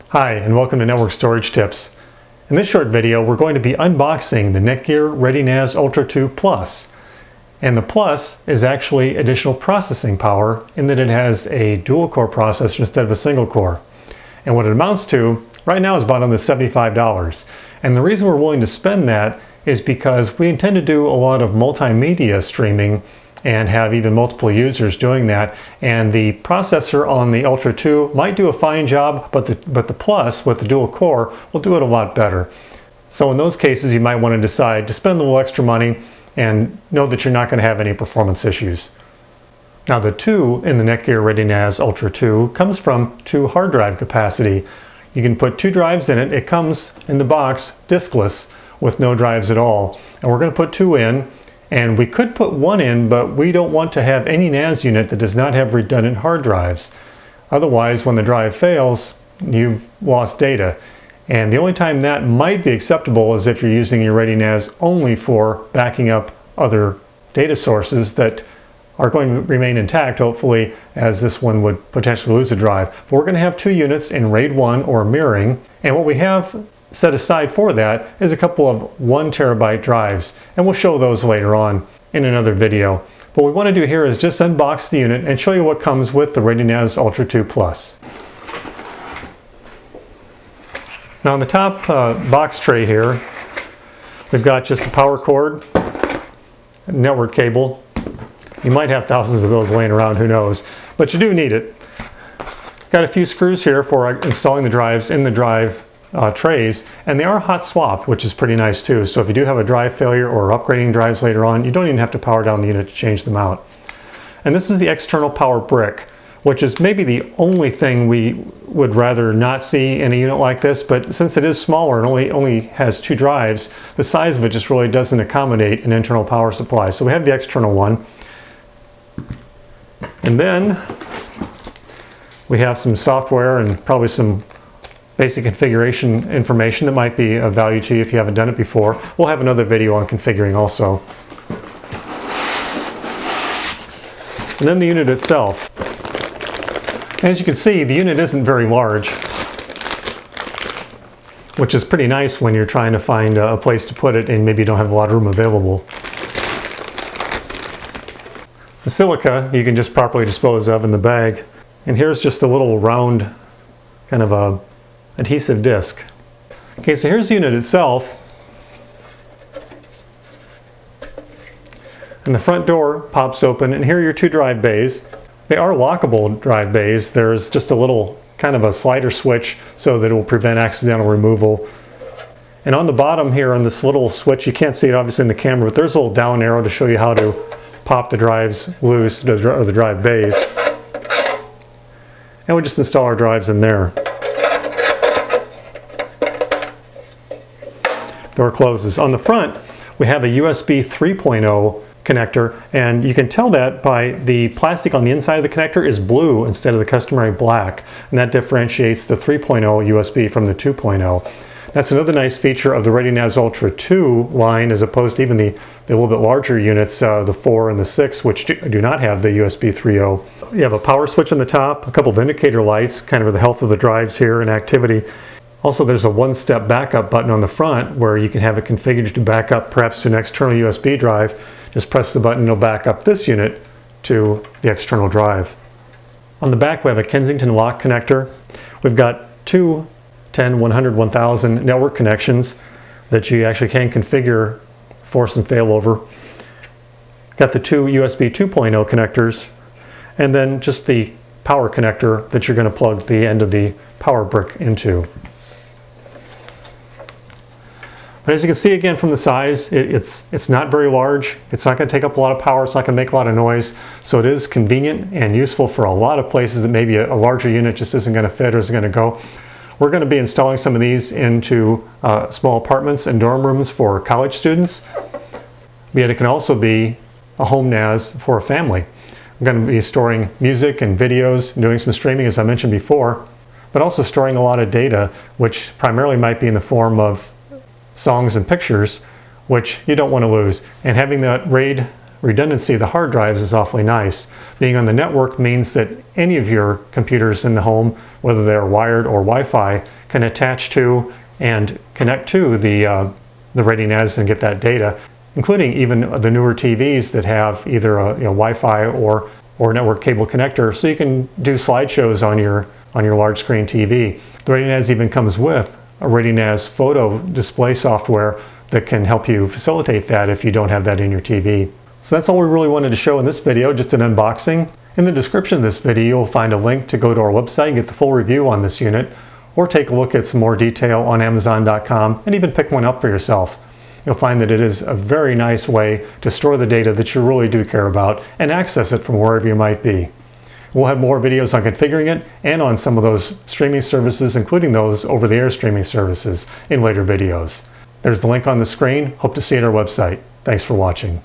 Hi, and welcome to Network Storage Tips. In this short video, we're going to be unboxing the Netgear ReadyNAS Ultra 2 Plus. And the Plus is actually additional processing power in that it has a dual-core processor instead of a single-core. And what it amounts to right now is about under $75. And the reason we're willing to spend that is because we intend to do a lot of multimedia streaming and have even multiple users doing that. And the processor on the Ultra 2 might do a fine job, but the Plus with the dual core will do it a lot better. So in those cases, you might want to decide to spend a little extra money and know that you're not going to have any performance issues. Now the 2 in the Netgear ReadyNAS Ultra 2 comes from 2 hard drive capacity. You can put 2 drives in it. It comes in the box diskless with no drives at all. And we're going to put 2 in. And we could put 1 in, but we don't want to have any NAS unit that does not have redundant hard drives. Otherwise, when the drive fails, you've lost data. And the only time that might be acceptable is if you're using your ReadyNAS only for backing up other data sources that are going to remain intact, hopefully, as this one would potentially lose a drive. But we're going to have 2 units in RAID 1 or mirroring. And what we have set aside for that is a couple of 1 terabyte drives, and we'll show those later on in another video. What we want to do here is just unbox the unit and show you what comes with the ReadyNAS Ultra 2 Plus. Now on the top box tray here, we've got just the power cord, network cable. You might have thousands of those laying around, who knows, but you do need it. Got a few screws here for installing the drives in the drive trays, and they are hot swapped, which is pretty nice too. So if you do have a drive failure or upgrading drives later on, you don't even have to power down the unit to change them out. And this is the external power brick, which is maybe the only thing we would rather not see in a unit like this, but since it is smaller and only has 2 drives, the size of it just really doesn't accommodate an internal power supply. So we have the external one. And then we have some software and probably some basic configuration information that might be of value to you if you haven't done it before. We'll have another video on configuring also. And then the unit itself. As you can see, the unit isn't very large, which is pretty nice when you're trying to find a place to put it and maybe you don't have a lot of room available. The silica you can just properly dispose of in the bag. And here's just a little round kind of a adhesive disc. Okay, so here's the unit itself. And the front door pops open, and here are your 2 drive bays. They are lockable drive bays. There's just a little kind of a slider switch so that it will prevent accidental removal. And on the bottom here on this little switch, you can't see it obviously in the camera, but there's a little down arrow to show you how to pop the drives loose, or the drive bays. And we just install our drives in there. Door closes. On the front, we have a USB 3.0 connector, and you can tell that by the plastic on the inside of the connector is blue instead of the customary black, and that differentiates the 3.0 USB from the 2.0. That's another nice feature of the ReadyNAS Ultra 2 line, as opposed to even the little bit larger units, the 4 and the 6, which do not have the USB 3.0. You have a power switch on the top, a couple of indicator lights, kind of the health of the drives here and activity. Also, there's a 1-step backup button on the front where you can have it configured to back up perhaps to an external USB drive. Just press the button, it'll back up this unit to the external drive. On the back, we have a Kensington lock connector. We've got 2 10, 100, 1000 network connections that you actually can configure force and failover. Got the 2 USB 2.0 connectors, and then just the power connector that you're going to plug the end of the power brick into. But as you can see again from the size, it's not very large. It's not going to take up a lot of power. It's not going to make a lot of noise. So it is convenient and useful for a lot of places that maybe a larger unit just isn't going to fit or isn't going to go. We're going to be installing some of these into small apartments and dorm rooms for college students. Yet it can also be a home NAS for a family. We're going to be storing music and videos, doing some streaming as I mentioned before, but also storing a lot of data, which primarily might be in the form of songs and pictures, which you don't want to lose. And having that RAID redundancy of the hard drives is awfully nice. Being on the network means that any of your computers in the home, whether they're wired or Wi-Fi, can attach to and connect to the ReadyNAS and get that data, including even the newer TVs that have either a Wi-Fi or network cable connector, so you can do slideshows on your large screen TV. The ReadyNAS even comes with a ReadyNAS photo display software that can help you facilitate that if you don't have that in your TV. So that's all we really wanted to show in this video, just an unboxing. In the description of this video, you'll find a link to go to our website and get the full review on this unit, or take a look at some more detail on Amazon.com and even pick one up for yourself. You'll find that it is a very nice way to store the data that you really do care about and access it from wherever you might be. We'll have more videos on configuring it and on some of those streaming services, including those over-the-air streaming services, in later videos. There's the link on the screen. Hope to see you at our website. Thanks for watching.